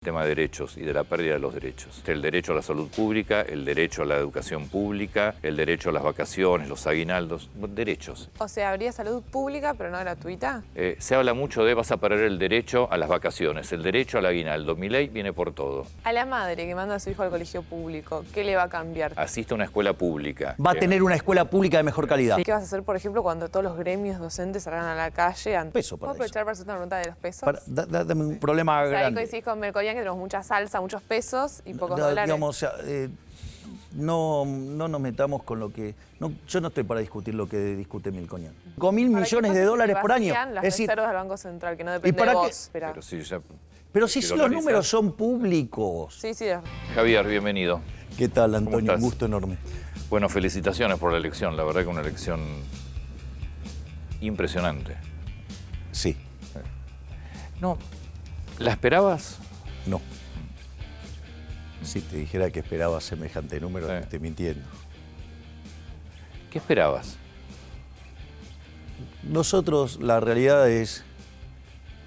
Tema de derechos y de la pérdida de los derechos. El derecho a la salud pública, el derecho a la educación pública, el derecho a las vacaciones, los aguinaldos, derechos. O sea, habría salud pública, pero no gratuita. Se habla mucho de vas a perder el derecho a las vacaciones, el derecho al aguinaldo. Mi ley viene por todo. A la madre que manda a su hijo al colegio público, ¿qué le va a cambiar? Asiste a una escuela pública. Va a tener una escuela pública de mejor calidad. ¿Qué vas a hacer, por ejemplo, cuando todos los gremios docentes salgan a la calle? Peso para ¿Puedo aprovechar para hacer una pregunta de los pesos? Dame un problema O sea, ahí grande. coincidís con Melconian que tenemos mucha salsa, muchos pesos y pocos dólares. Digamos, o sea, no nos metamos con lo que... yo no estoy para discutir lo que discute Melconian. Con $1.000 millones de dólares por año. Las Es decir, reservas del Banco Central, que no depende para de qué? vos. Pero si quiero los organizar. números son públicos. Sí. Javier, bienvenido. ¿Qué tal, Antonio? estás? Un gusto enorme. Bueno, felicitaciones por la elección. La verdad que una elección impresionante. Sí, No, ¿la esperabas? no. Si te dijera que esperaba semejante número, Sí. te estoy mintiendo. ¿Qué esperabas? Nosotros, la realidad es,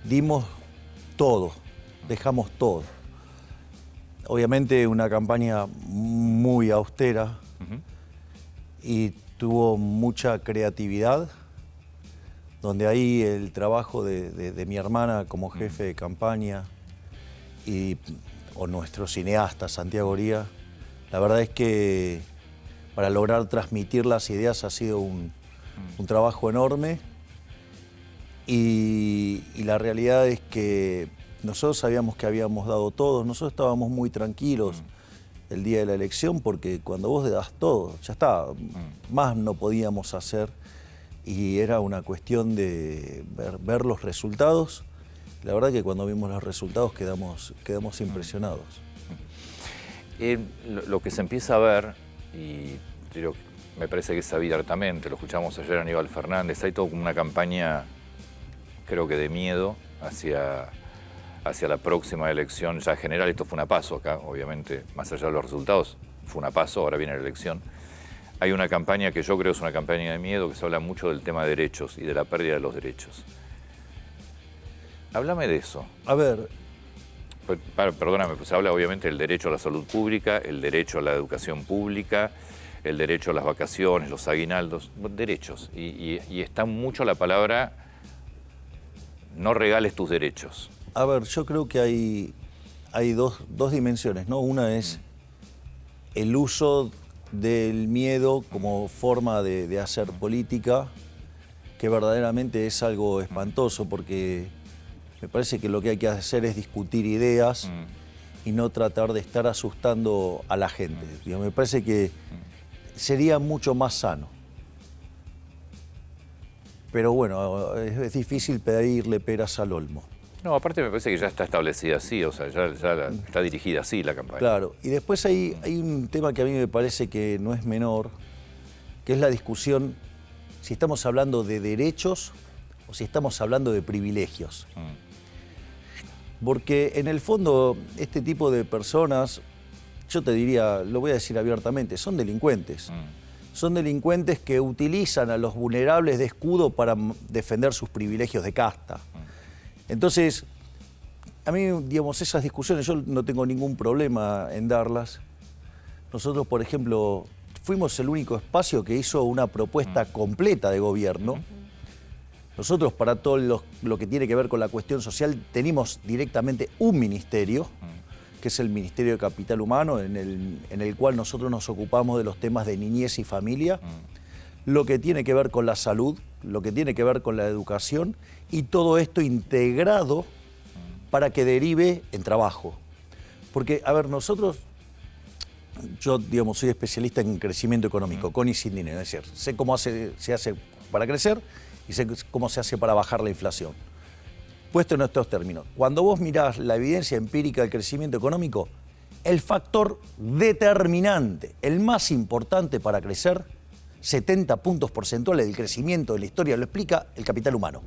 dimos todo, dejamos todo. Obviamente una campaña muy austera y tuvo mucha creatividad, donde ahí el trabajo de mi hermana como jefe de campaña o nuestro cineasta Santiago Oría, la verdad es que para lograr transmitir las ideas ha sido un trabajo enorme y la realidad es que nosotros sabíamos que habíamos dado todo, nosotros estábamos muy tranquilos el día de la elección porque cuando vos das todo, ya está, más no podíamos hacer y era una cuestión de ver los resultados. La verdad que cuando vimos los resultados quedamos impresionados. Lo que se empieza a ver, y me parece que es abiertamente, lo escuchamos ayer a Aníbal Fernández, hay toda una campaña, creo que de miedo, hacia la próxima elección ya general. Esto fue una paso acá, obviamente, más allá de los resultados, fue una paso, ahora viene la elección. Hay una campaña que yo creo es una campaña de miedo, que se habla mucho del tema de derechos y de la pérdida de los derechos. Háblame de eso. A ver, Perdóname, pues se habla obviamente del derecho a la salud pública, el derecho a la educación pública, el derecho a las vacaciones, los aguinaldos, derechos. Y está mucho la palabra no regales tus derechos. a ver, yo creo que hay dos dimensiones, ¿no? Una es el uso del miedo como forma de hacer política, que verdaderamente es algo espantoso porque me parece que lo que hay que hacer es discutir ideas y no tratar de estar asustando a la gente. Me parece que sería mucho más sano. Pero bueno, es difícil pedirle peras al olmo. No, aparte me parece que ya está establecida así, o sea, ya está dirigida así la campaña. Claro, y después hay un tema que a mí me parece que no es menor, que es la discusión si estamos hablando de derechos o si estamos hablando de privilegios. Porque en el fondo este tipo de personas, yo te diría, lo voy a decir abiertamente, son delincuentes. Son delincuentes que utilizan a los vulnerables de escudo para defender sus privilegios de casta. Entonces, a mí, digamos, esas discusiones yo no tengo ningún problema en darlas. Nosotros, por ejemplo, fuimos el único espacio que hizo una propuesta completa de gobierno. Nosotros, para todo lo que tiene que ver con la cuestión social, tenemos directamente un ministerio, que es el Ministerio de Capital Humano, en el cual nosotros nos ocupamos de los temas de niñez y familia, lo que tiene que ver con la salud, lo que tiene que ver con la educación, y todo esto integrado para que derive en trabajo. Porque, a ver, yo, digamos, soy especialista en crecimiento económico, con y sin dinero, es decir, sé cómo se hace para crecer y sé cómo se hace para bajar la inflación. Puesto en estos términos, cuando vos mirás la evidencia empírica del crecimiento económico, el factor determinante, el más importante para crecer, 70 puntos porcentuales del crecimiento de la historia, lo explica el capital humano.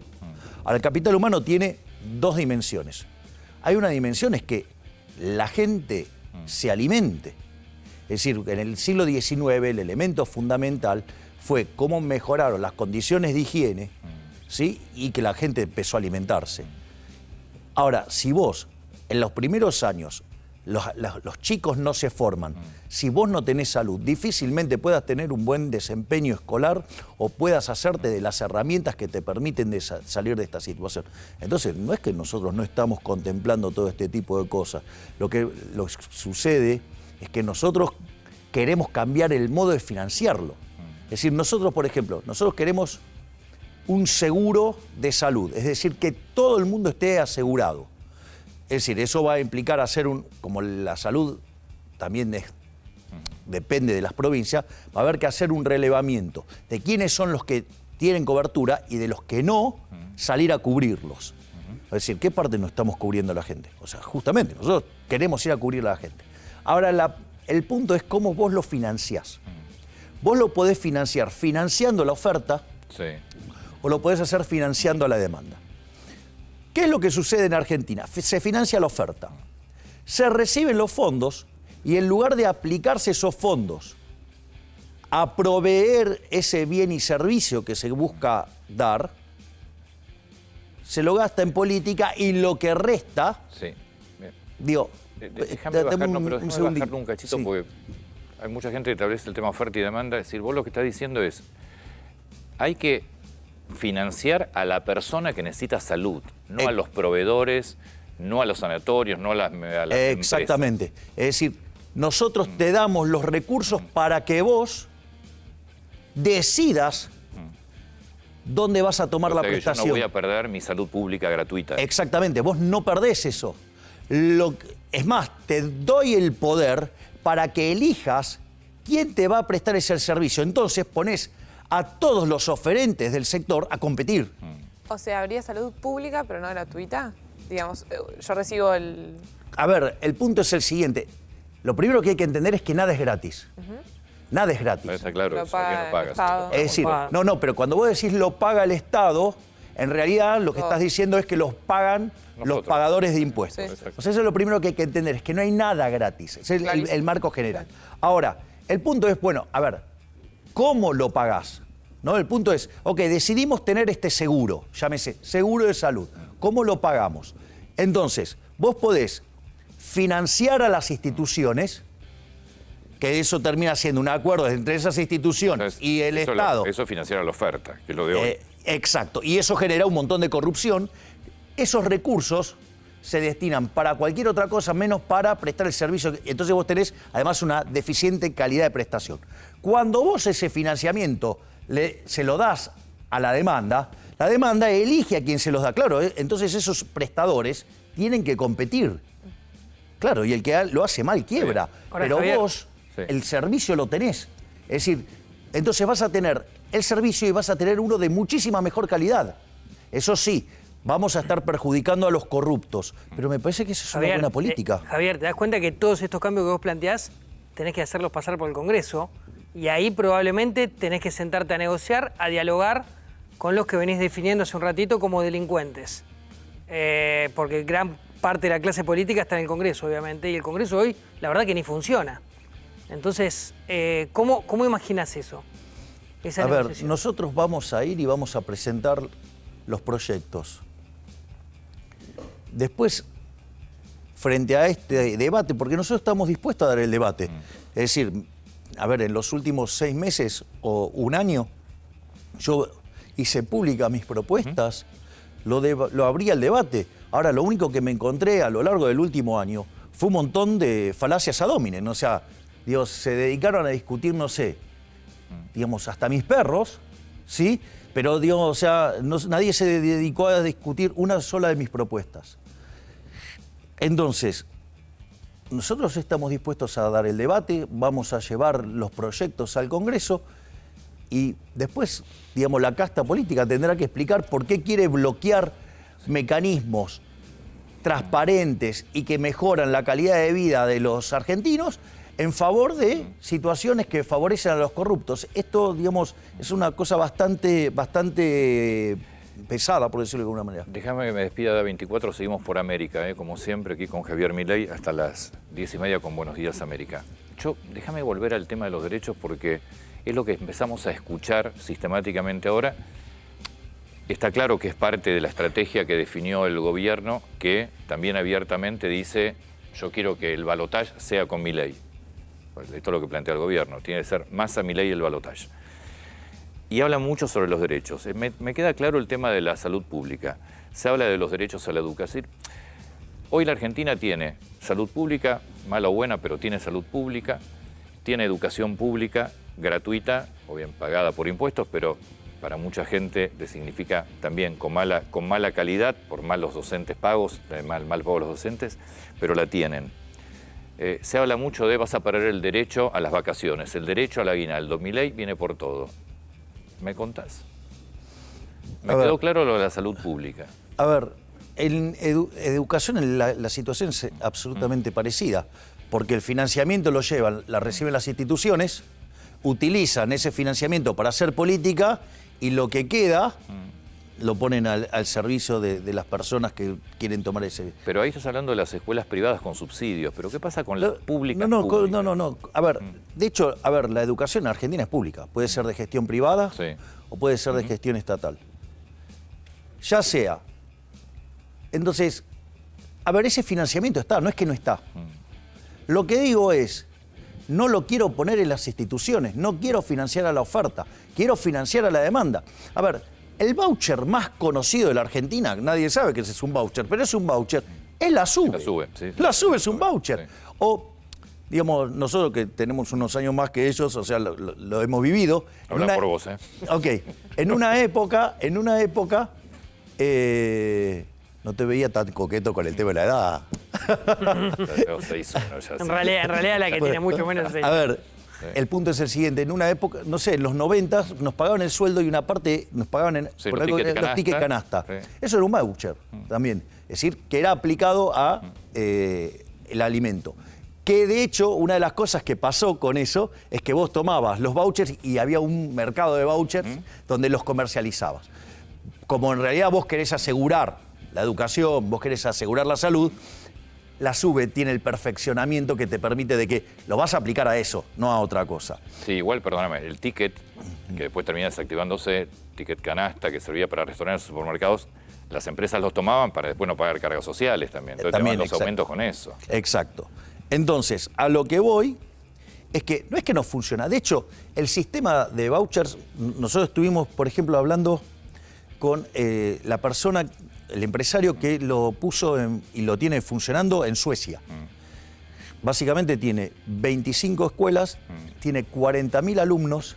Ahora, el capital humano tiene dos dimensiones. Hay una dimensión es que la gente se alimente. Es decir, en el siglo XIX el elemento fundamental fue cómo mejoraron las condiciones de higiene, ¿sí? Y que la gente empezó a alimentarse. Ahora, si vos en los primeros años los chicos no se forman, si vos no tenés salud, difícilmente puedas tener un buen desempeño escolar o puedas hacerte de las herramientas que te permiten salir de esta situación. Entonces, no es que nosotros no estamos contemplando todo este tipo de cosas. Lo que sucede es que nosotros queremos cambiar el modo de financiarlo. Es decir, nosotros, por ejemplo, nosotros queremos un seguro de salud, es decir, que todo el mundo esté asegurado. Es decir, eso va a implicar hacer como la salud también depende de las provincias, va a haber que hacer un relevamiento de quiénes son los que tienen cobertura y de los que no, salir a cubrirlos. Es decir, ¿qué parte no estamos cubriendo a la gente? O sea, justamente, nosotros queremos ir a cubrir a la gente. Ahora, el punto es cómo vos lo financiás. Vos lo podés financiar financiando la oferta, Sí. o lo podés hacer financiando la demanda. ¿Qué es lo que sucede en Argentina? Se financia la oferta, se reciben los fondos y en lugar de aplicarse esos fondos a proveer ese bien y servicio que se busca dar, se lo gasta en política y lo que resta, Sí. Bien. digo, Déjame bajarlo, pero déjame segundito. bajarlo un cachito Sí. porque hay mucha gente que establece el tema oferta y demanda. Es decir, vos lo que estás diciendo es, hay que financiar a la persona que necesita salud, no a los proveedores, no a los sanatorios, no a las Exactamente. Es decir, nosotros te damos los recursos para que vos decidas dónde vas a tomar la empresas. Yo prestación. no voy a perder mi salud pública gratuita. Exactamente, vos no perdés eso. Es más, te doy el poder para que elijas quién te va a prestar ese servicio. Entonces ponés a todos los oferentes del sector a competir. O sea, habría salud pública, pero no gratuita. Digamos, yo recibo el... A ver, el punto es el siguiente. Lo primero que hay que entender es que nada es gratis. Nada es gratis. Está claro, Lo eso, paga que no el pagas. Estado. Es decir, no, pero cuando vos decís lo paga el Estado, en realidad lo que estás diciendo es que los pagan los Nosotros. pagadores de impuestos. Sí. Exacto. O sea, eso es lo primero que hay que entender, es que no hay nada gratis. Es el marco general. Ahora, el punto es, bueno, a ver, ¿cómo lo pagás? ¿No? El punto es, ok, decidimos tener este seguro, llámese, seguro de salud. ¿Cómo lo pagamos? Entonces, vos podés financiar a las instituciones, que eso termina siendo un acuerdo entre esas instituciones Entonces, y el eso Estado. Eso es financiar a la oferta, que es lo de hoy. Exacto, y eso genera un montón de corrupción. Esos recursos se destinan para cualquier otra cosa menos para prestar el servicio. Entonces vos tenés además una deficiente calidad de prestación. Cuando vos ese financiamiento se lo das a la demanda elige a quien se los da. Claro, entonces esos prestadores tienen que competir. Claro, y el que lo hace mal quiebra. Ahora, Pero Javier, vos sí. el servicio lo tenés. Es decir, entonces vas a tener el servicio y vas a tener uno de muchísima mejor calidad. Eso sí, vamos a estar perjudicando a los corruptos. Pero me parece que eso es una buena política. Javier, ¿te das cuenta que todos estos cambios que vos planteás tenés que hacerlos pasar por el Congreso? Y ahí probablemente tenés que sentarte a negociar, a dialogar con los que venís definiendo hace un ratito como delincuentes. Porque gran parte de la clase política está en el Congreso, obviamente, y el Congreso hoy, la verdad que ni funciona. Entonces, ¿cómo imaginás eso? Esa A ver, negociación. nosotros vamos a ir y vamos a presentar los proyectos. Después, frente a este debate, porque nosotros estamos dispuestos a dar el debate. Es decir, a ver, en los últimos 6 meses o un año, yo hice pública mis propuestas, lo abrí al debate. Ahora, lo único que me encontré a lo largo del último año fue un montón de falacias ad hominem. O sea, Dios, se dedicaron a discutir, no sé, digamos, hasta mis perros, ¿sí? Pero, Dios, o sea, nadie se dedicó a discutir una sola de mis propuestas. Entonces, nosotros estamos dispuestos a dar el debate, vamos a llevar los proyectos al Congreso y después, digamos, la casta política tendrá que explicar por qué quiere bloquear mecanismos transparentes y que mejoran la calidad de vida de los argentinos en favor de situaciones que favorecen a los corruptos. Esto, digamos, es una cosa bastante pesada, por decirlo de alguna manera. Déjame que me despida de A24, seguimos por América, como siempre, aquí con Javier Milei, hasta las 10:30 con Buenos Días América. Déjame volver al tema de los derechos porque es lo que empezamos a escuchar sistemáticamente ahora. Está claro que es parte de la estrategia que definió el gobierno, que también abiertamente dice, yo quiero que el balotaje sea con Milei. Pues esto es lo que plantea el gobierno, tiene que ser más a Milei el balotaje. Y habla mucho sobre los derechos. Me queda claro el tema de la salud pública. Se habla de los derechos a la educación. Hoy la Argentina tiene salud pública, mala o buena, pero tiene salud pública, tiene educación pública, gratuita, o bien pagada por impuestos, pero para mucha gente le significa también con mala calidad, por malos docentes pagos, mal pagos los docentes, pero la tienen. Se habla mucho de vas a perder el derecho a las vacaciones, el derecho al aguinaldo. Milei viene por todo. ¿Me contás? Me quedó claro lo de la salud pública. A ver, en educación la situación es absolutamente parecida, porque el financiamiento lo llevan, la reciben las instituciones, utilizan ese financiamiento para hacer política y lo que queda lo ponen al servicio de las personas que quieren tomar ese... Pero ahí estás hablando de las escuelas privadas con subsidios, pero ¿qué pasa con las públicas? No. A ver, de hecho, la educación en Argentina es pública. Puede ser de gestión privada o puede ser de gestión estatal. Ya sea. Entonces, a ver, ese financiamiento está, no es que no está. Lo que digo es, no lo quiero poner en las instituciones, no quiero financiar a la oferta, quiero financiar a la demanda. A ver, el voucher más conocido de la Argentina, nadie sabe que ese es un voucher, pero es un voucher, es la SUBE. La SUBE, sí. La SUBE es un voucher. Sí. O, digamos, nosotros que tenemos unos años más que ellos, o sea, lo hemos vivido. Habla por vos, ¿eh? Ok. En una época, no te veía tan coqueto con el tema de la edad. Tengo 6 años ya. En realidad la que tiene mucho menos es A ver, el punto es el siguiente. En una época, no sé, en los 90 nos pagaban el sueldo y una parte nos pagaban por algo, los tickets canasta. Sí. Eso era un voucher también. Es decir, que era aplicado a el alimento. Que de hecho, una de las cosas que pasó con eso es que vos tomabas los vouchers y había un mercado de vouchers donde los comercializabas. Como en realidad vos querés asegurar la educación, vos querés asegurar la salud, la SUBE tiene el perfeccionamiento que te permite de que lo vas a aplicar a eso, no a otra cosa. Sí, igual, perdóname, el ticket, que después termina desactivándose, ticket canasta, que servía para restaurantes y supermercados, las empresas los tomaban para después no pagar cargas sociales también. Entonces También, los aumentos con eso. Exacto. Entonces, a lo que voy es que no es que no funciona. De hecho, el sistema de vouchers, nosotros estuvimos, por ejemplo, hablando con la persona, el empresario que lo puso y lo tiene funcionando en Suecia. Básicamente tiene 25 escuelas, tiene 40.000 alumnos.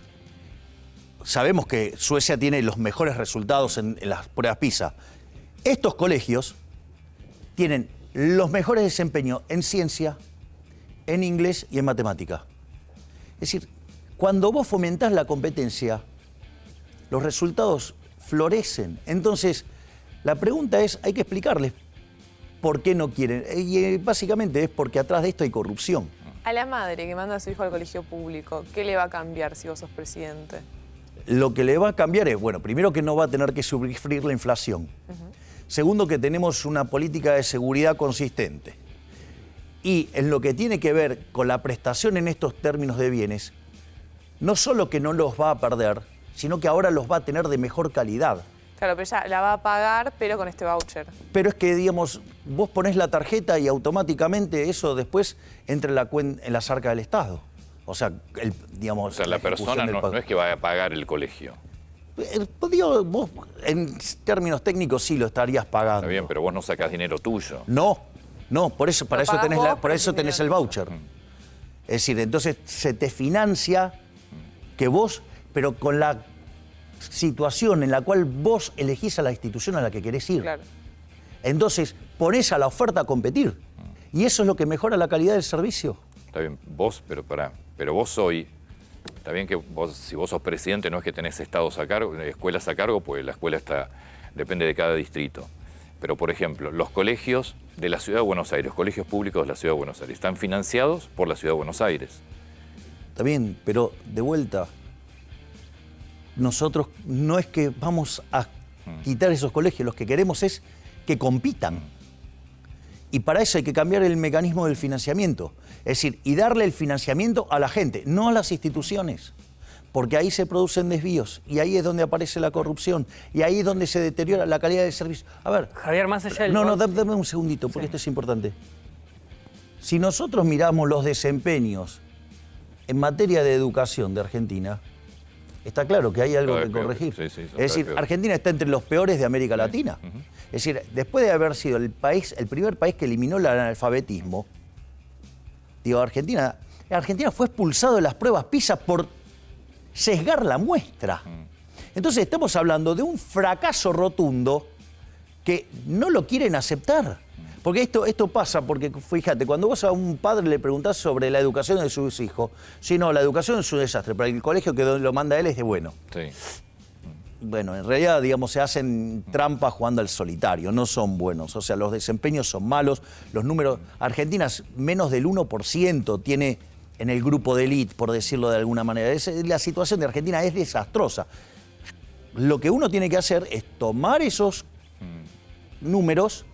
Sabemos que Suecia tiene los mejores resultados en las pruebas PISA. Estos colegios tienen los mejores desempeños en ciencia, en inglés y en matemática. Es decir, cuando vos fomentás la competencia, los resultados florecen. Entonces, la pregunta es, hay que explicarles por qué no quieren. Y básicamente es porque atrás de esto hay corrupción. A la madre que manda a su hijo al colegio público, ¿qué le va a cambiar si vos sos presidente? Lo que le va a cambiar es, bueno, primero que no va a tener que sufrir la inflación. Segundo, que tenemos una política de seguridad consistente. Y en lo que tiene que ver con la prestación en estos términos de bienes, no solo que no los va a perder, sino que ahora los va a tener de mejor calidad. Claro, pero ya la va a pagar, pero con este voucher. Pero es que, digamos, vos ponés la tarjeta y automáticamente eso después entra en las arcas del Estado. O sea, digamos... O sea, la persona no es que vaya a pagar el colegio. Digo, vos en términos técnicos sí lo estarías pagando. Está bien, pero vos no sacás dinero tuyo. No, por eso, para eso tenés el voucher. Es decir, entonces se te financia que vos, pero con la situación en la cual vos elegís a la institución a la que querés ir. Claro. Entonces ponés a la oferta a competir. Y eso es lo que mejora la calidad del servicio. Está bien, vos, pero vos hoy, está bien que vos, si vos sos presidente, no es que tenés estados a cargo, escuelas a cargo, pues la escuela depende de cada distrito. Pero, por ejemplo, los colegios de la Ciudad de Buenos Aires, colegios públicos de la Ciudad de Buenos Aires, están financiados por la Ciudad de Buenos Aires. Está bien, pero de vuelta, nosotros no es que vamos a quitar esos colegios, lo que queremos es que compitan. Y para eso hay que cambiar el mecanismo del financiamiento. Es decir, y darle el financiamiento a la gente, no a las instituciones. porque ahí se producen desvíos y ahí es donde aparece la corrupción y ahí es donde se deteriora la calidad del servicio. A ver, Javier, más allá del... no, dame un segundito, porque esto es importante. Si nosotros miramos los desempeños en materia de educación de Argentina, está claro que hay algo Cada que vez peor. corregir. Sí, sí, son Es cada decir, vez peor. Argentina está entre los peores de América Latina. Es decir, después de haber sido el primer país que eliminó el analfabetismo, digo, Argentina fue expulsado de las pruebas PISA por sesgar la muestra. Entonces estamos hablando de un fracaso rotundo que no lo quieren aceptar. Porque esto pasa, porque fíjate, cuando vos a un padre le preguntás sobre la educación de sus hijos, si no, la educación es un desastre, pero el colegio que lo manda él es de bueno. Sí. Bueno, en realidad, digamos, se hacen trampas jugando al solitario, no son buenos. O sea, los desempeños son malos, los números... Argentina menos del 1% tiene en el grupo de élite, por decirlo de alguna manera. La situación de Argentina es desastrosa. Lo que uno tiene que hacer es tomar esos números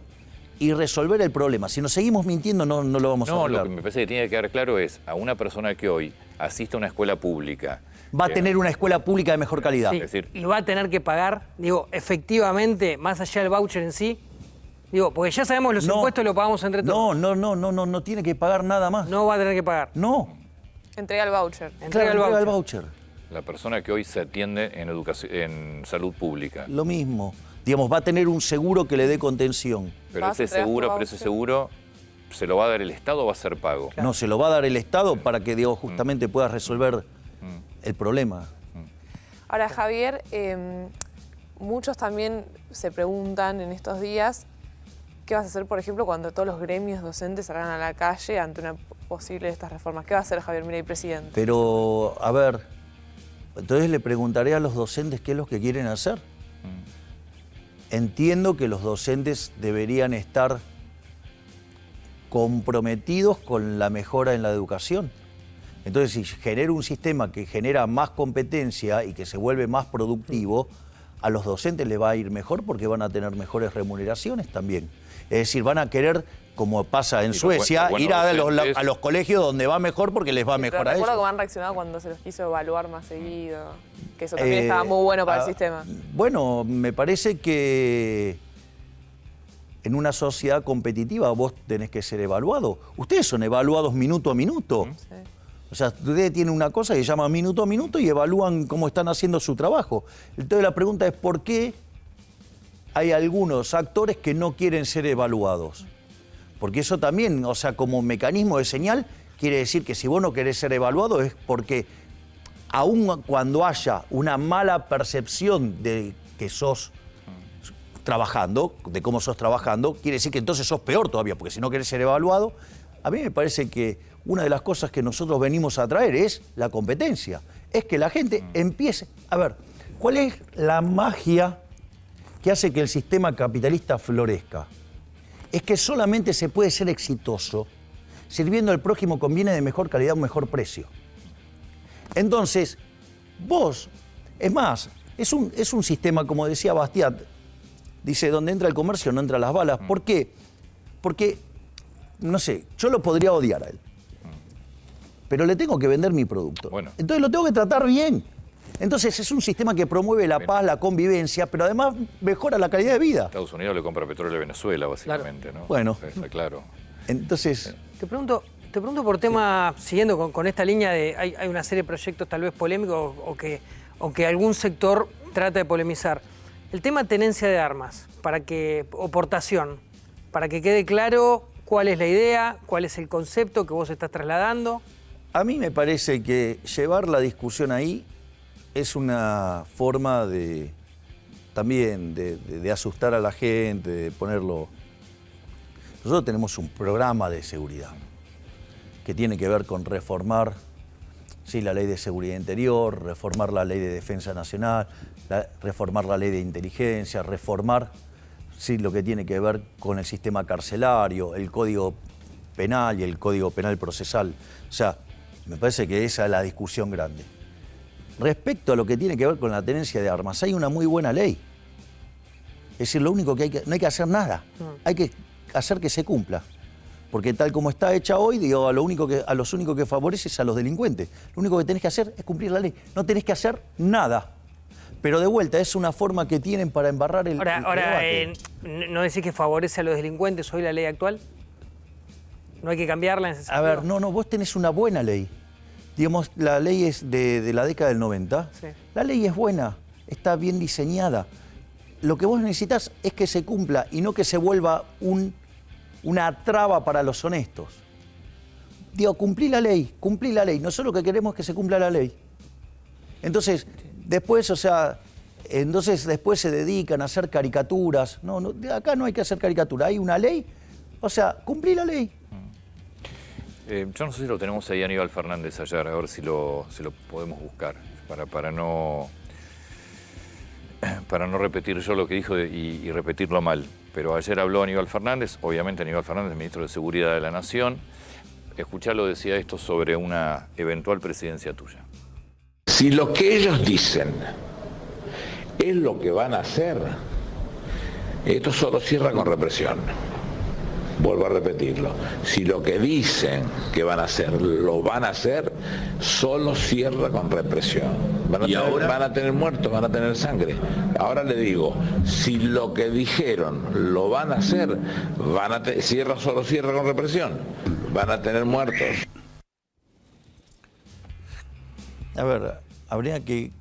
y resolver el problema. Si nos seguimos mintiendo, no lo vamos a No, arreglar. lo que me parece que tiene que quedar claro es a una persona que hoy asiste a una escuela pública. Va a tener una escuela pública de mejor calidad. Sí, Es decir- y va a tener que pagar, digo, efectivamente, más allá del voucher en sí, digo, porque ya sabemos los impuestos lo pagamos entre todos. No tiene que pagar nada más. No va a tener que pagar. No. Entrega el voucher. Entrega el Entrega voucher. La persona que hoy se atiende en educación, en salud pública. Lo mismo. Digamos, va a tener un seguro que le dé contención. Pero Vas, ese entregas tu seguro, voucher. ¿se lo va a dar el Estado o va a ser pago? No, se lo va a dar el Estado para que, digo, justamente pueda resolver el problema. Ahora, Javier, muchos también se preguntan en estos días qué vas a hacer, por ejemplo, cuando todos los gremios docentes salgan a la calle ante una posible de estas reformas. ¿Qué va a hacer Javier Milei, presidente? Pero, a ver, entonces le preguntaré a los docentes qué es lo que quieren hacer. Entiendo que los docentes deberían estar comprometidos con la mejora en la educación. Entonces, si genero un sistema que genera más competencia y que se vuelve más productivo, a los docentes les va a ir mejor porque van a tener mejores remuneraciones también. Es decir, van a querer, como pasa en Y Suecia, los ir a docentes- los colegios donde va mejor porque les va Pero mejor a recuerdo ellos. cómo han reaccionado cuando se los quiso evaluar más seguido, que eso también estaba muy bueno para el sistema. Bueno, me parece que en una sociedad competitiva vos tenés que ser evaluado. Ustedes son evaluados minuto a minuto. Sí. O sea, ustedes tienen una cosa que se llama minuto a minuto y evalúan cómo están haciendo su trabajo. Entonces la pregunta es ¿por qué hay algunos actores que no quieren ser evaluados? Porque eso también, o sea, como mecanismo de señal, quiere decir que si vos no querés ser evaluado es porque aun cuando haya una mala percepción de que sos trabajando, de cómo sos trabajando, quiere decir que entonces sos peor todavía, porque si no querés ser evaluado, a mí me parece que una de las cosas que nosotros venimos a traer es la competencia. Es que la gente empiece... A ver, ¿cuál es la magia que hace que el sistema capitalista florezca? Es que solamente se puede ser exitoso sirviendo al prójimo con bienes de mejor calidad a un mejor precio. Entonces, vos, es más, es un sistema, como decía Bastiat, dice, donde entra el comercio no entran las balas. ¿Por qué? Porque, no sé, yo lo podría odiar a él, pero le tengo que vender mi producto. Bueno. Entonces lo tengo que tratar bien. Entonces es un sistema que promueve la paz, la convivencia, pero además mejora la calidad de vida. Estados Unidos le compra petróleo a Venezuela, básicamente, ¿no? Bueno. Está claro. Entonces, Te pregunto por tema, siguiendo con esta línea de, hay una serie de proyectos tal vez polémicos o que algún sector trata de polemizar. El tema tenencia de armas, o portación, para que quede claro cuál es la idea, cuál es el concepto que vos estás trasladando. a mí me parece que llevar la discusión ahí es una forma de también de asustar a la gente, de ponerlo... Nosotros tenemos un programa de seguridad que tiene que ver con reformar la ley de seguridad interior, reformar la ley de defensa nacional, reformar la ley de inteligencia, reformar lo que tiene que ver con el sistema carcelario, el código penal y el código penal procesal. O sea, me parece que esa es la discusión grande. Respecto a lo que tiene que ver con la tenencia de armas, hay una muy buena ley. Es decir, lo único que no hay que hacer nada, hay que hacer que se cumpla. Porque tal como está hecha hoy, digo, a los únicos que favorece es a los delincuentes. Lo único que tenés que hacer es cumplir la ley. No tenés que hacer nada. Pero de vuelta, es una forma que tienen para embarrar el debate. ¿No decís que favorece a los delincuentes hoy la ley actual? ¿No hay que cambiarla en ese sentido? A ver, no, vos tenés una buena ley. Digamos, la ley es de la década del 90. Sí. La ley es buena, está bien diseñada. Lo que vos necesitas es que se cumpla y no que se vuelva una traba para los honestos. Digo, cumplí la ley. Nosotros lo que queremos es que se cumpla la ley. Entonces, después, después se dedican a hacer caricaturas. No, acá no hay que hacer caricatura. Hay una ley, cumplí la ley. Yo no sé si lo tenemos ahí a Aníbal Fernández ayer, a ver si lo podemos buscar, para no repetir yo lo que dijo y repetirlo mal. Pero ayer habló Aníbal Fernández, obviamente Aníbal Fernández, ministro de Seguridad de la Nación. Escuchalo, decía esto sobre una eventual presidencia tuya. Si lo que ellos dicen es lo que van a hacer, esto solo cierra con represión. Vuelvo a repetirlo. Si lo que dicen que van a hacer lo van a hacer, solo cierra con represión. Van a tener muertos, van a tener sangre. Ahora le digo, si lo que dijeron lo van a hacer, solo cierra con represión. Van a tener muertos. A ver, habría que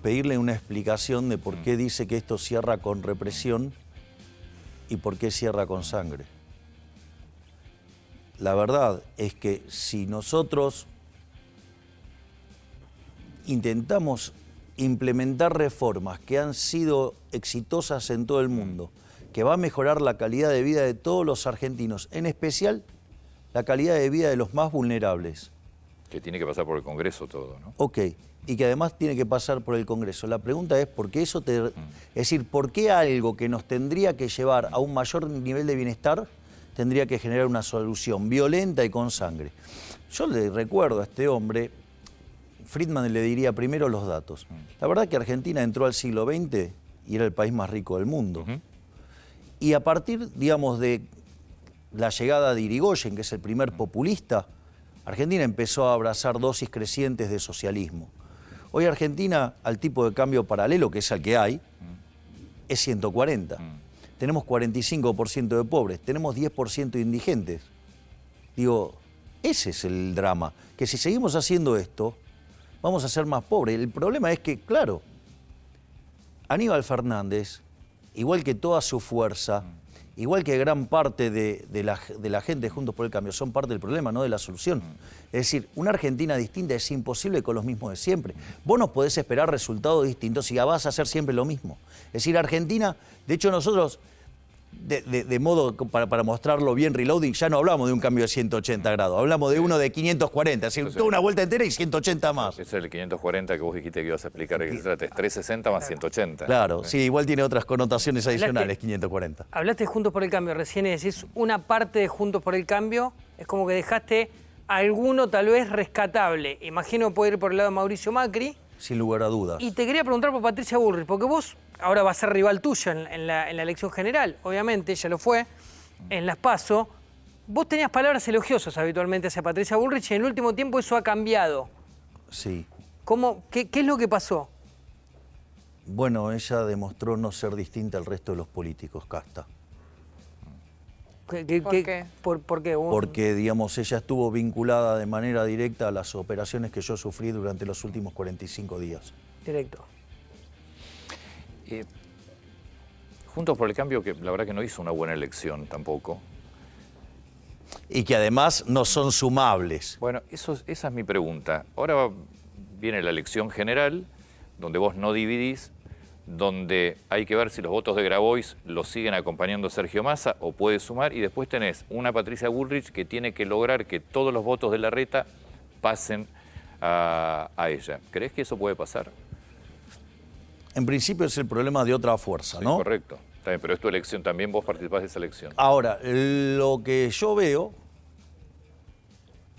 pedirle una explicación de por qué dice que esto cierra con represión y por qué cierra con sangre. La verdad es que si nosotros intentamos implementar reformas que han sido exitosas en todo el mundo, que va a mejorar la calidad de vida de todos los argentinos, en especial la calidad de vida de los más vulnerables. Que tiene que pasar por el Congreso todo, ¿no? Ok, y que además tiene que pasar por el Congreso. La pregunta es, ¿por qué eso es decir, ¿por qué algo que nos tendría que llevar a un mayor nivel de bienestar tendría que generar una solución violenta y con sangre? Yo le recuerdo a este hombre, Friedman le diría primero los datos. La verdad que Argentina entró al siglo XX y era el país más rico del mundo. Y a partir, digamos, de la llegada de Irigoyen, que es el primer populista, Argentina empezó a abrazar dosis crecientes de socialismo. Hoy Argentina, al tipo de cambio paralelo, que es el que hay, es 140. Tenemos 45% de pobres, tenemos 10% de indigentes. Digo, ese es el drama, que si seguimos haciendo esto, vamos a ser más pobres. El problema es que, claro, Aníbal Fernández, igual que toda su fuerza, igual que gran parte de la gente de Juntos por el Cambio, son parte del problema, no de la solución. Es decir, una Argentina distinta es imposible con los mismos de siempre. Vos no podés esperar resultados distintos y vas a hacer siempre lo mismo. Es decir, Argentina, de hecho nosotros, de modo para mostrarlo bien reloading, ya no hablamos de un cambio de 180 grados, hablamos de uno de 540, es decir, toda una vuelta entera y 180 más. Ese es el 540 que vos dijiste que ibas a explicar, que se trata, es 360 más 180. Claro, sí, igual tiene otras connotaciones adicionales, 540. Hablaste de Juntos por el Cambio recién y decís una parte de Juntos por el Cambio, es como que dejaste alguno tal vez rescatable. Imagino puede ir por el lado de Mauricio Macri. Sin lugar a dudas. Y te quería preguntar por Patricia Bullrich, porque vos ahora vas a ser rival tuyo en la elección general, obviamente, ella lo fue, en las PASO. Vos tenías palabras elogiosas habitualmente hacia Patricia Bullrich y en el último tiempo eso ha cambiado. Sí. ¿Qué es lo que pasó? Bueno, ella demostró no ser distinta al resto de los políticos, Casta. ¿Por qué? ¿Por qué? Porque, digamos, ella estuvo vinculada de manera directa a las operaciones que yo sufrí durante los últimos 45 días. Directo. Juntos por el Cambio, que la verdad que no hizo una buena elección tampoco. Y que además no son sumables. Bueno, esa es mi pregunta. Ahora viene la elección general, donde vos no dividís, donde hay que ver si los votos de Grabois los siguen acompañando a Sergio Massa o puede sumar, y después tenés una Patricia Bullrich que tiene que lograr que todos los votos de Larreta pasen a ella. ¿Crees que eso puede pasar? En principio es el problema de otra fuerza, Sí, ¿no? correcto. Está bien, pero es tu elección, también vos participás de esa elección. Ahora, lo que yo veo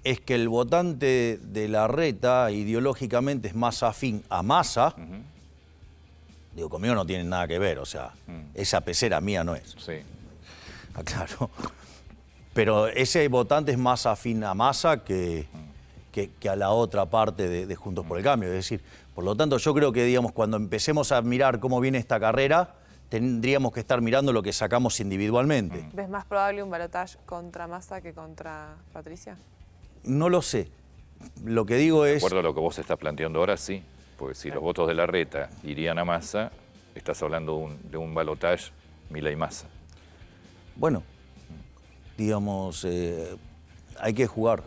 es que el votante de Larreta ideológicamente es más afín a Massa. Digo, conmigo no tiene nada que ver, o sea, esa pecera mía no es. Sí. Claro. Pero ese votante es más afín a Massa que a la otra parte de Juntos por el Cambio. Es decir, por lo tanto, yo creo que, digamos, cuando empecemos a mirar cómo viene esta carrera, tendríamos que estar mirando lo que sacamos individualmente. ¿Ves más probable un balotaje contra Massa que contra Patricia? No lo sé. Lo que digo De es... acuerdo a lo que vos estás planteando ahora, sí. Porque si los votos de Larreta irían a Massa, estás hablando de un balotaje Milei-Massa. Bueno, digamos, hay que jugar.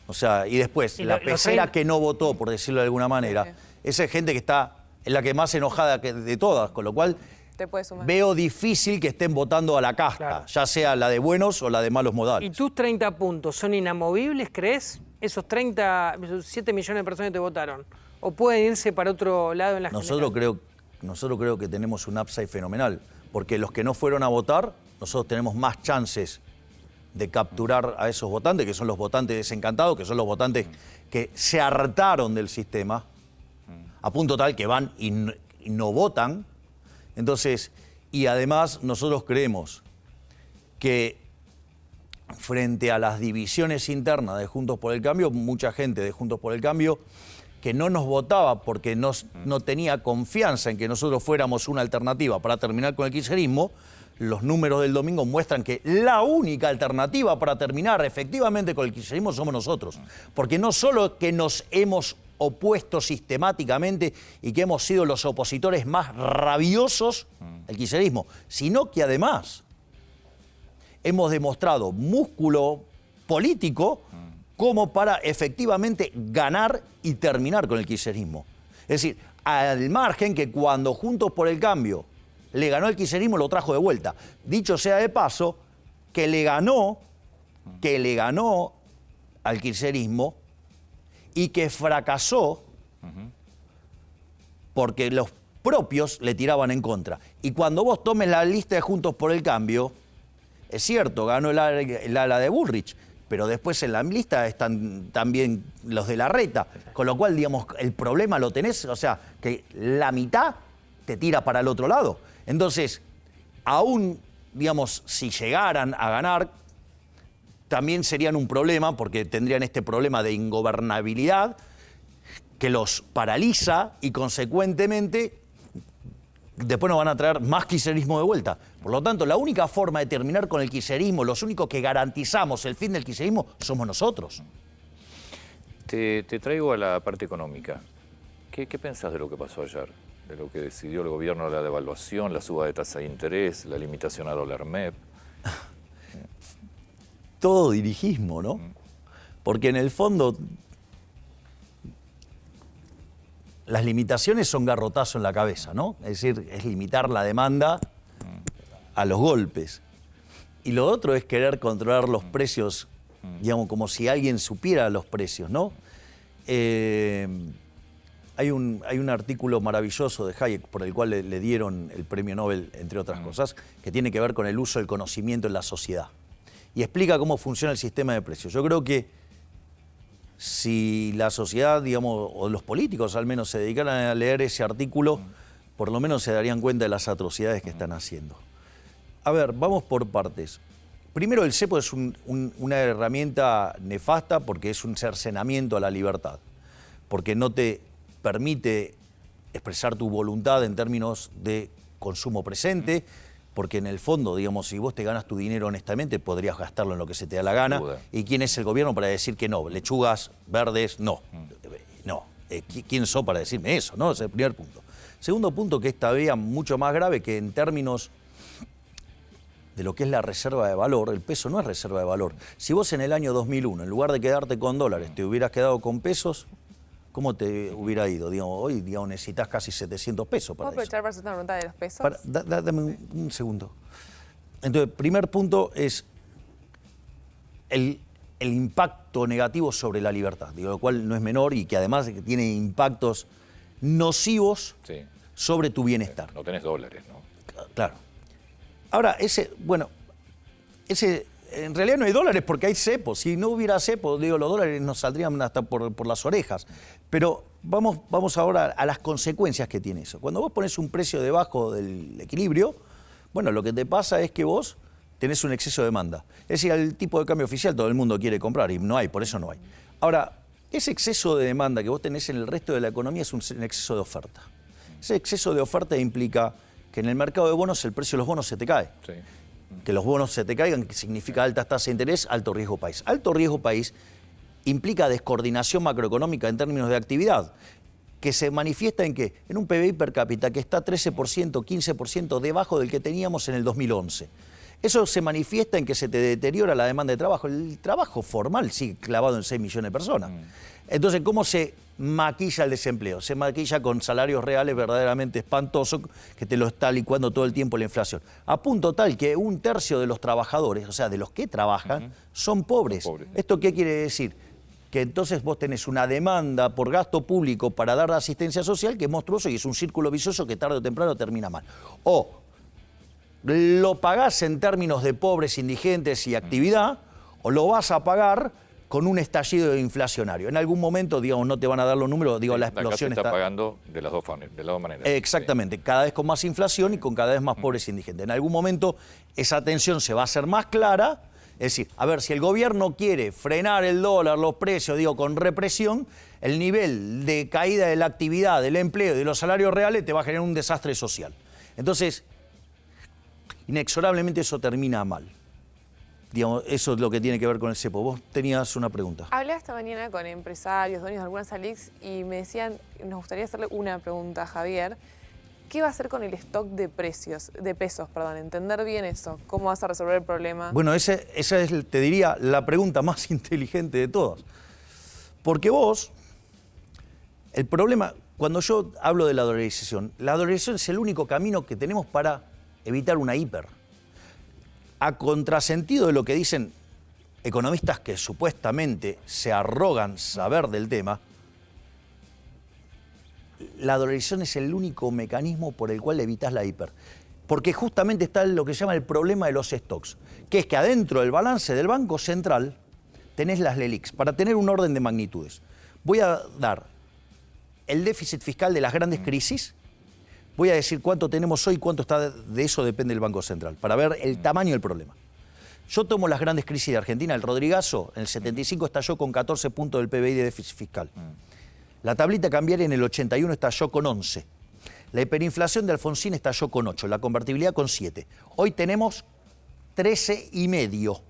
O sea, y después, Y la los pecera 30 que no votó, por decirlo de alguna manera, Sí. esa es gente que está en la que más enojada de todas, con lo cual Te puedes sumar. veo difícil que estén votando a la casta, Claro. ya sea la de buenos o la de malos ¿Y modales. tus 30 puntos son inamovibles, crees? Esos 7 millones de personas que te votaron. ¿O pueden irse para otro lado en la Nosotros creo que tenemos un upside fenomenal, porque los que no fueron a votar, nosotros tenemos más chances de capturar a esos votantes, que son los votantes desencantados, que son los votantes que se hartaron del sistema, a punto tal que van y no votan. Entonces, y además nosotros creemos que frente a las divisiones internas de Juntos por el Cambio, mucha gente de Juntos por el Cambio que no nos votaba porque no tenía confianza en que nosotros fuéramos una alternativa para terminar con el kirchnerismo, los números del domingo muestran que la única alternativa para terminar efectivamente con el kirchnerismo somos nosotros. Porque no solo que nos hemos opuesto sistemáticamente y que hemos sido los opositores más rabiosos al kirchnerismo, sino que además hemos demostrado músculo político como para efectivamente ganar y terminar con el kirchnerismo. Es decir, al margen que cuando Juntos por el Cambio le ganó el kirchnerismo, lo trajo de vuelta. Dicho sea de paso, que le ganó al kirchnerismo y que fracasó porque los propios le tiraban en contra. Y cuando vos tomes la lista de Juntos por el Cambio, es cierto, ganó el ala de Bullrich, pero después en la lista están también los de Larreta, con lo cual, digamos, el problema lo tenés, o sea, que la mitad te tira para el otro lado. Entonces, aún, digamos, si llegaran a ganar, también serían un problema, porque tendrían este problema de ingobernabilidad que los paraliza y, consecuentemente, después nos van a traer más kirchnerismo de vuelta. Por lo tanto, la única forma de terminar con el kirchnerismo, los únicos que garantizamos el fin del kirchnerismo, somos nosotros. Te traigo a la parte económica. ¿Qué pensás de lo que pasó ayer? De lo que decidió el gobierno, la devaluación, la suba de tasa de interés, la limitación a dólar MEP. Todo dirigismo, ¿no? Porque en el fondo las limitaciones son garrotazo en la cabeza, ¿no? Es decir, es limitar la demanda a los golpes. Y lo otro es querer controlar los precios, digamos, como si alguien supiera los precios, ¿no? Hay un artículo maravilloso de Hayek por el cual le dieron el premio Nobel, entre otras cosas, que tiene que ver con el uso del conocimiento en la sociedad. Y explica cómo funciona el sistema de precios. Yo creo que si la sociedad, digamos, o los políticos al menos se dedicaran a leer ese artículo, por lo menos se darían cuenta de las atrocidades que están haciendo. A ver, vamos por partes. Primero, el cepo es una herramienta nefasta porque es un cercenamiento a la libertad, porque no te permite expresar tu voluntad en términos de consumo presente, porque en el fondo, digamos, si vos te ganas tu dinero honestamente, podrías gastarlo en lo que se te da la gana. ¿Y quién es el gobierno para decir que no? Lechugas, verdes, no. No. ¿Quién sos para decirme eso? ¿No? Ese es el primer punto. Segundo punto, que es todavía mucho más grave, que en términos de lo que es la reserva de valor, el peso no es reserva de valor. Si vos en el año 2001, en lugar de quedarte con dólares, te hubieras quedado con pesos, ¿cómo te hubiera ido? Digamos, hoy, digamos, necesitas casi 700 pesos para ¿Puedo eso. aprovechar para hacer una pregunta de los pesos? Dame un segundo. Entonces, primer punto es el impacto negativo sobre la libertad, digo, lo cual no es menor y que además tiene impactos nocivos sobre tu bienestar. No tenés dólares, ¿no? Claro. Ahora, en realidad no hay dólares porque hay cepo. Si no hubiera cepo, digo, los dólares nos saldrían hasta por las orejas. Pero vamos ahora a las consecuencias que tiene eso. Cuando vos pones un precio debajo del equilibrio, bueno, lo que te pasa es que vos tenés un exceso de demanda. Es decir, al tipo de cambio oficial todo el mundo quiere comprar y no hay, por eso no hay. Ahora, ese exceso de demanda que vos tenés en el resto de la economía es un exceso de oferta. Ese exceso de oferta implica que en el mercado de bonos el precio de los bonos se te cae. Sí. Que los bonos se te caigan, que significa altas tasas de interés, alto riesgo país. Alto riesgo país implica descoordinación macroeconómica en términos de actividad, que se manifiesta en que en un PBI per cápita que está 13%, 15% debajo del que teníamos en el 2011. Eso se manifiesta en que se te deteriora la demanda de trabajo. El trabajo formal sigue clavado en 6 millones de personas. Entonces, ¿cómo se maquilla el desempleo? Se maquilla con salarios reales verdaderamente espantosos que te lo está licuando todo el tiempo la inflación. A punto tal que 1/3 de los trabajadores, o sea, de los que trabajan, son pobres. ¿Esto qué quiere decir? Que entonces vos tenés una demanda por gasto público para dar asistencia social que es monstruoso y es un círculo vicioso que tarde o temprano termina mal. O lo pagás en términos de pobres, indigentes y actividad, o lo vas a pagar con un estallido inflacionario. En algún momento, digamos, no te van a dar los números, digo, la explosión Acá se está pagando de las dos maneras. Exactamente, cada vez con más inflación y con cada vez más pobres e indigentes. En algún momento esa tensión se va a hacer más clara. Es decir, a ver, si el gobierno quiere frenar el dólar, los precios, digo, con represión, el nivel de caída de la actividad, del empleo y de los salarios reales te va a generar un desastre social. Entonces, inexorablemente eso termina mal. Digamos, eso es lo que tiene que ver con el cepo. Vos tenías una pregunta. Hablé esta mañana con empresarios, dueños de algunas ALICs y me decían, nos gustaría hacerle una pregunta a Javier. ¿Qué va a hacer con el stock de pesos? Entender bien eso. ¿Cómo vas a resolver el problema? Bueno, esa es, te diría, la pregunta más inteligente de todas. Porque vos, el problema, cuando yo hablo de la dolarización es el único camino que tenemos para evitar una hiper. A contrasentido de lo que dicen economistas que supuestamente se arrogan saber del tema, la dolarización es el único mecanismo por el cual evitas la hiper. Porque justamente está lo que se llama el problema de los stocks, que es que adentro del balance del Banco Central tenés las LELIQs, para tener un orden de magnitudes. Voy a dar el déficit fiscal de las grandes crisis, voy a decir cuánto tenemos hoy, cuánto está, de eso depende el Banco Central, para ver el tamaño del problema. Yo tomo las grandes crisis de Argentina, el Rodrigazo en el 75 estalló con 14 puntos del PBI de déficit fiscal. La tablita cambiaria en el 81 estalló con 11. La hiperinflación de Alfonsín estalló con 8, la convertibilidad con 7. Hoy tenemos 13,5.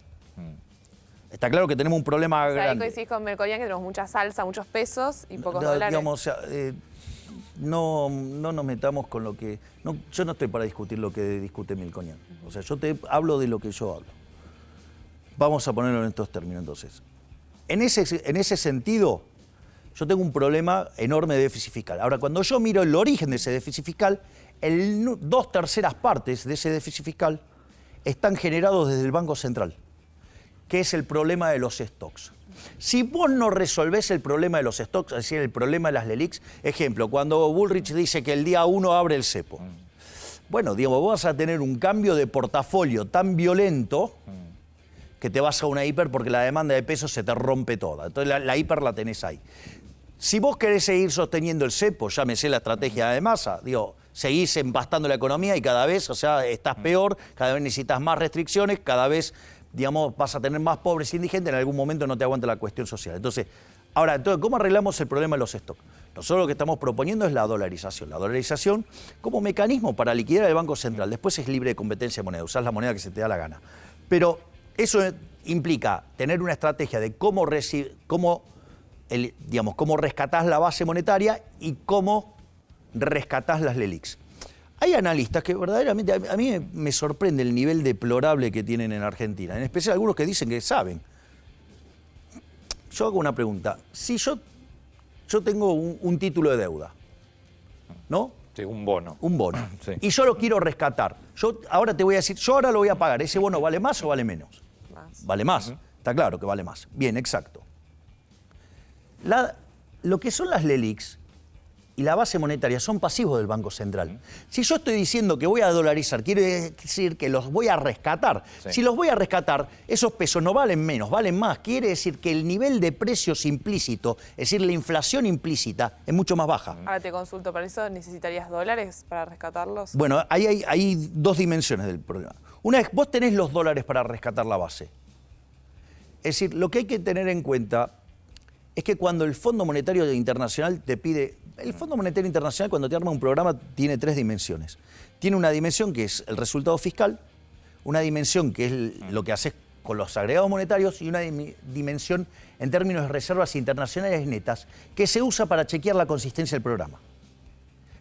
Está claro que tenemos un problema grande. Ahí coincidís con Melconian que tenemos mucha salsa, muchos pesos y pocos dólares. Digamos, no nos metamos con lo que... No, yo no estoy para discutir lo que discute Melconian. O sea, yo te hablo de lo que yo hablo. Vamos a ponerlo en estos términos entonces. En ese sentido, yo tengo un problema enorme de déficit fiscal. Ahora, cuando yo miro el origen de ese déficit fiscal, 2/3 partes de ese déficit fiscal están generados desde el Banco Central, que es el problema de los stocks. Si vos no resolvés el problema de los stocks, es decir, el problema de las LELIQs, ejemplo, cuando Bullrich dice que el día 1 abre el cepo, bueno, digamos, vos vas a tener un cambio de portafolio tan violento que te vas a una hiper porque la demanda de pesos se te rompe toda. Entonces la hiper la tenés ahí. Si vos querés seguir sosteniendo el cepo, llámese la estrategia de Massa, digo, seguís empastando la economía y cada vez, o sea, estás peor, cada vez necesitas más restricciones, cada vez, digamos, vas a tener más pobres e indigentes, en algún momento no te aguanta la cuestión social. Entonces, ¿cómo arreglamos el problema de los stocks? Nosotros lo que estamos proponiendo es la dolarización. La dolarización como mecanismo para liquidar el Banco Central. Después es libre de competencia de moneda, usás la moneda que se te da la gana. Pero eso implica tener una estrategia de cómo rescatás la base monetaria y cómo rescatás las LELIQs. Hay analistas que verdaderamente, a mí me sorprende el nivel deplorable que tienen en Argentina, en especial algunos que dicen que saben. Yo hago una pregunta. Si yo tengo un título de deuda, ¿no? Sí, un bono. Un bono. Sí. Y yo lo quiero rescatar. Yo ahora te voy a decir, yo ahora lo voy a pagar. ¿Ese bono vale más o vale menos? Más. Vale más. Está claro que vale más. Bien, exacto. Lo que son las LELIQs y la base monetaria son pasivos del Banco Central. Si yo estoy diciendo que voy a dolarizar, quiere decir que los voy a rescatar. Sí. Si los voy a rescatar, esos pesos no valen menos, valen más. Quiere decir que el nivel de precios implícito, es decir, la inflación implícita, es mucho más baja. Ahora te consulto, ¿para eso necesitarías dólares para rescatarlos? Bueno, hay dos dimensiones del problema. Una vez vos tenés los dólares para rescatar la base. Es decir, lo que hay que tener en cuenta es que cuando el Fondo Monetario Internacional te pide... El Fondo Monetario Internacional, cuando te arma un programa, tiene 3 dimensiones. Tiene una dimensión que es el resultado fiscal, una dimensión que es lo que haces con los agregados monetarios y una dimensión en términos de reservas internacionales netas que se usa para chequear la consistencia del programa.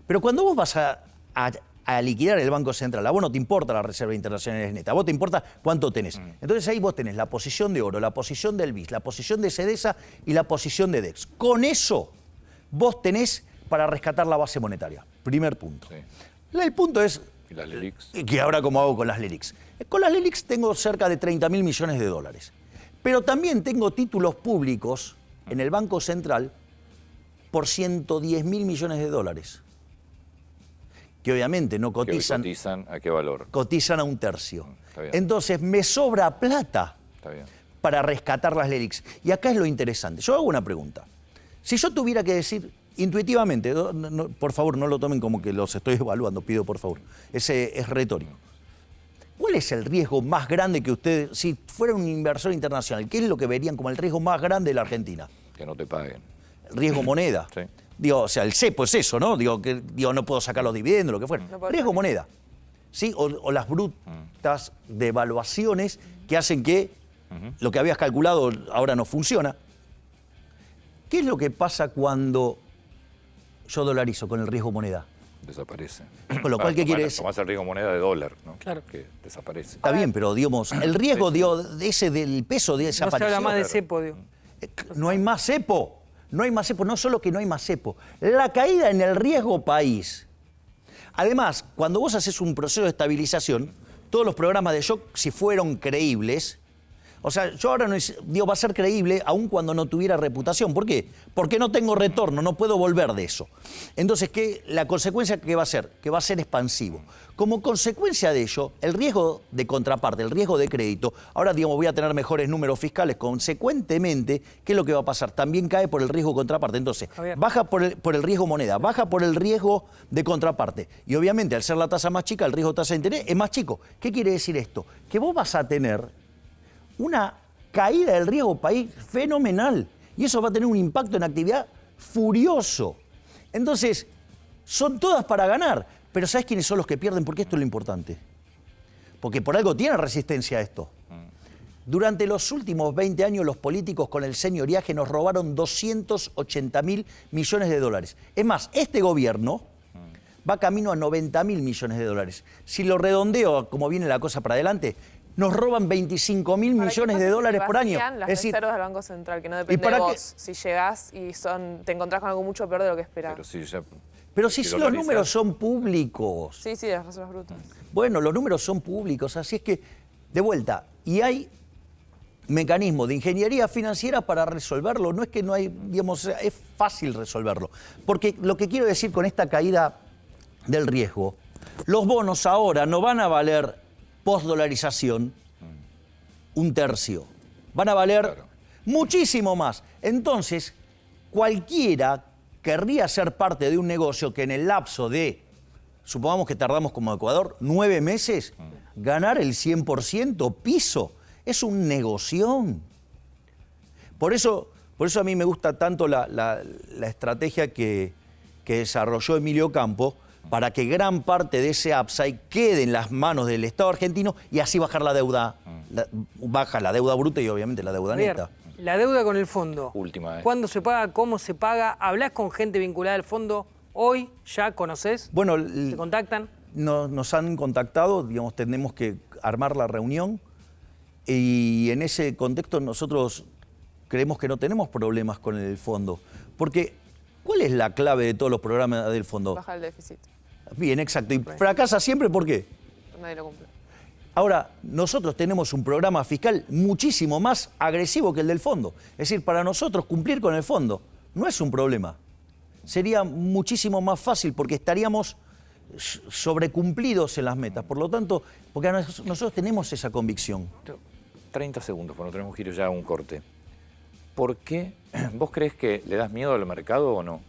Pero cuando vos vas a liquidar el Banco Central, a vos no te importa la reserva internacional neta, a vos te importa cuánto tenés. Entonces ahí vos tenés la posición de oro, la posición del BIS, la posición de CEDESA y la posición de DEX. Con eso vos tenés para rescatar la base monetaria. Primer punto. Sí. El punto es... ¿Y las LELIQs? Que ahora cómo hago con las LELIQs. Con las LELIQs tengo cerca de 30.000 millones de dólares. Pero también tengo títulos públicos en el Banco Central por 110.000 millones de dólares. Que obviamente no cotizan. ¿Que cotizan a qué valor? Cotizan a 1/3. Está bien. Entonces me sobra plata Está bien. para rescatar las LELIQs. Y acá es lo interesante. Yo hago una pregunta. Si yo tuviera que decir intuitivamente, por favor no lo tomen como que los estoy evaluando, pido por favor. Ese es retórico. ¿Cuál es el riesgo más grande que ustedes, si fuera un inversor internacional, qué es lo que verían como el riesgo más grande de la Argentina? Que no te paguen. El riesgo moneda. Sí. Digo, o sea, el cepo es eso, ¿no? Digo, no puedo sacar los dividendos, lo que fuera. No puedo Riesgo sacar. moneda. ¿Sí? O las brutas devaluaciones que hacen que lo que habías calculado ahora no funciona. ¿Qué es lo que pasa cuando yo dolarizo con el riesgo moneda? Desaparece. Con lo cual, ¿qué quiere decir? Tomás el riesgo moneda de dólar, ¿no? Claro. Que desaparece. Está bien, pero digamos, el riesgo del peso de No se desapareció. habla más de cepo, digo. No hay más cepo. No hay más cepo. No solo que no hay más cepo. La caída en el riesgo país. Además, cuando vos haces un proceso de estabilización, todos los programas de shock, si fueron creíbles, o sea, yo ahora no digo, va a ser creíble aun cuando no tuviera reputación. ¿Por qué? Porque no tengo retorno, no puedo volver de eso. Entonces, la consecuencia que va a ser? Que va a ser expansivo. Como consecuencia de ello, el riesgo de contraparte, el riesgo de crédito, ahora digamos voy a tener mejores números fiscales, consecuentemente, ¿qué es lo que va a pasar? También cae por el riesgo contraparte. Entonces, Javier. baja por el riesgo moneda, baja por el riesgo de contraparte. Y obviamente, al ser la tasa más chica, el riesgo de tasa de interés es más chico. ¿Qué quiere decir esto? Que vos vas a tener una caída del riesgo país fenomenal. Y eso va a tener un impacto en actividad furioso. Entonces, son todas para ganar. Pero ¿sabes quiénes son los que pierden? Porque esto es lo importante. Porque por algo tiene resistencia a esto. Durante los últimos 20 años, los políticos con el señoriaje nos robaron 280.000 millones de dólares. Es más, este gobierno va camino a 90.000 millones de dólares. Si lo redondeo, como viene la cosa para adelante, nos roban 25.000 Ahora, ¿qué millones pasa de si dólares por año. vacían las Es decir, reservas del Banco Central, que no depende para de qué? vos. Si llegás y te encontrás con algo mucho peor de lo que esperabas. Pero si ya... pero si lo los analizás- números son públicos. Sí, sí, las reservas brutas. Bueno, los números son públicos, así es que, de vuelta, y hay mecanismos de ingeniería financiera para resolverlo. No es que no hay, digamos, es fácil resolverlo. Porque lo que quiero decir con esta caída del riesgo, los bonos ahora no van a valer postdolarización 1/3. Van a valer Claro. muchísimo más. Entonces, cualquiera querría ser parte de un negocio que en el lapso de, supongamos que tardamos como Ecuador, 9 meses, ganar el 100% piso, es un negoción. Por eso a mí me gusta tanto la estrategia que desarrolló Emilio Campo para que gran parte de ese upside quede en las manos del Estado argentino y así bajar la deuda, baja la deuda bruta y obviamente la deuda Javier, neta. la deuda con el fondo. Última, ¿eh? ¿Cuándo se paga? ¿Cómo se paga? ¿Hablás con gente vinculada al fondo? ¿Hoy ya conocés? Bueno, ¿Te contactan? nos han contactado, digamos, tenemos que armar la reunión y en ese contexto nosotros creemos que no tenemos problemas con el fondo. Porque, ¿cuál es la clave de todos los programas del fondo? Baja el déficit. Bien, exacto. ¿Y fracasa siempre por qué? Nadie lo cumple. Ahora, nosotros tenemos un programa fiscal muchísimo más agresivo que el del fondo. Es decir, para nosotros cumplir con el fondo no es un problema. Sería muchísimo más fácil porque estaríamos sobrecumplidos en las metas. Por lo tanto, porque nosotros tenemos esa convicción. 30 segundos, porque no tenemos que ir ya a un corte. ¿Por qué? ¿Vos crees que le das miedo al mercado o no?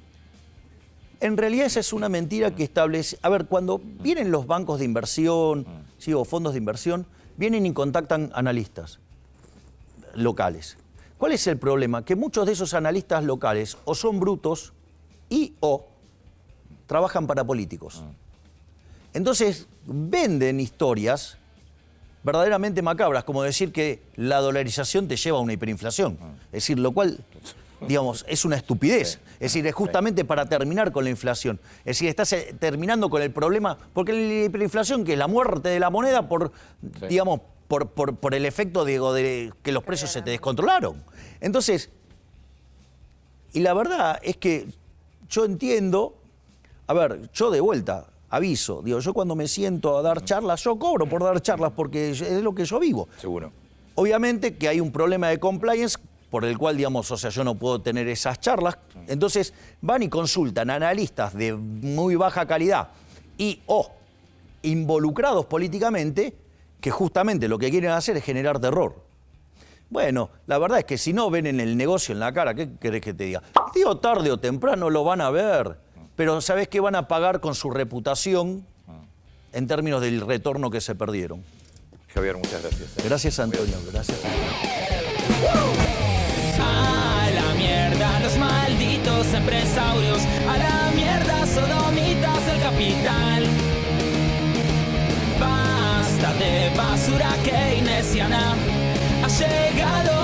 En realidad esa es una mentira que establece... A ver, cuando vienen los bancos de inversión, ¿sí? O fondos de inversión, vienen y contactan analistas locales. ¿Cuál es el problema? Que muchos de esos analistas locales o son brutos o trabajan para políticos. Entonces venden historias verdaderamente macabras, como decir que la dolarización te lleva a una hiperinflación. Es decir, lo cual, digamos, es una estupidez. Es decir, es justamente para terminar con la inflación. Es decir, estás terminando con el problema, porque la hiperinflación, que es la muerte de la moneda por, digamos, por el efecto de que los precios se te descontrolaron. Entonces, y la verdad es que yo entiendo, a ver, yo de vuelta aviso, digo, yo cuando me siento a dar charlas, yo cobro por dar charlas porque es lo que yo vivo. Seguro. Obviamente que hay un problema de compliance por el cual, digamos, o sea, yo no puedo tener esas charlas. Entonces van y consultan a analistas de muy baja calidad o involucrados políticamente, que justamente lo que quieren hacer es generar terror. Bueno, la verdad es que si no ven en el negocio en la cara, ¿qué querés que te diga? Digo, tarde o temprano lo van a ver, pero ¿sabés qué van a pagar con su reputación en términos del retorno que se perdieron? Javier, muchas gracias. Gracias, Antonio. Gracias. A la mierda los malditos empresarios, a la mierda sodomitas del capital. Basta de basura keynesiana, ha llegado